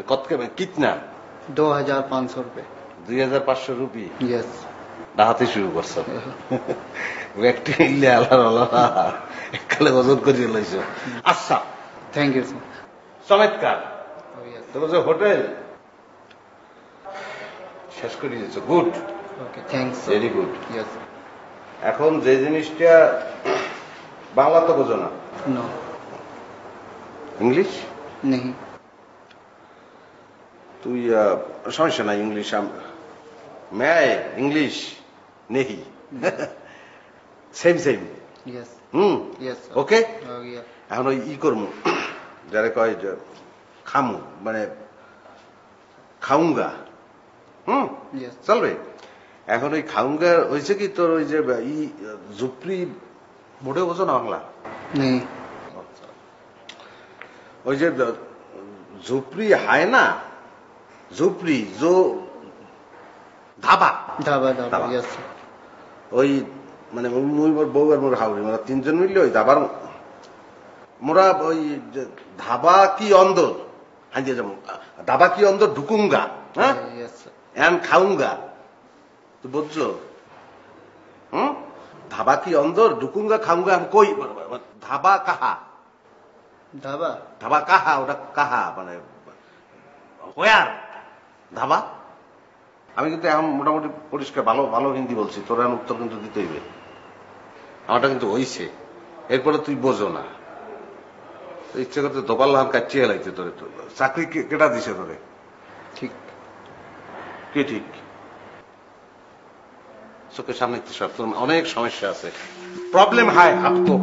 कत के कितना 2500 रुपए 2500 रुपये यस ডাহাতে শুরু করছো ব্যক্তি মিললে আল্লাহ এককালে ওজন করিয়ে লাইছো আচ্ছা थैंक यू सर চমৎকার তোমার যে হোটেল শেষ করে দিয়েছো good okay thanks very good yes এখন যে জিনিসটা বাংলা তো বোঝো না नो ইংলিশ नहीं তুই সমস্যা নাই ইংলিশ मैं इंग्लिश नहीं সেম সেম यस यस ওকে हो गया এখন ওই ই করমু যারা কয় যে খামু মানে খাউঙ্গা यस চলবে এখন ওই খাউঙ্গা হয়েছে কি তোর ওই যে ই জুপরি মোটে বোঝো না বাংলা नहीं ওই যে ঝুপড়ি হায় না ঝুপড়ি जो ধাবা ढाबा ढाबा। ढाबा यस ওই মানে মুই মোর বউ আর মোর হাউরি মোরা তিনজন মিললে ওই ধাবার মোরা ওই যে ধাবা কি অন্দর হাঁজিয়ে যাবো ধাবা কি অন্দর ঢুকুঙ্গা হ্যাঁ यस এন খাউঙ্গা তো বুঝছো ধাবা কি অন্দর ঢুকুঙ্গা খাউঙ্গা আমি কই ধাবা কাহা ढाबा ধাবা কাহা ওটা কাহা মানে হোয়ার ধাবা আমি কিন্তু এখন মোটামুটি পরিষ্কার ভালো ভালো হিন্দি বলছি তোর এখন উত্তর কিন্তু দিতে হইবে আমারটা কিন্তু হইছে এরপরে তুই বোঝো না ইচ্ছে করতে দোপাল লাহান কাচ্চি হেলাইতে তোরে তো চাকরি কেটা দিছে তোরে ठीक কে ঠিক চোখের সামনে তোর অনেক সমস্যা আছে প্রবলেম হায় আপকো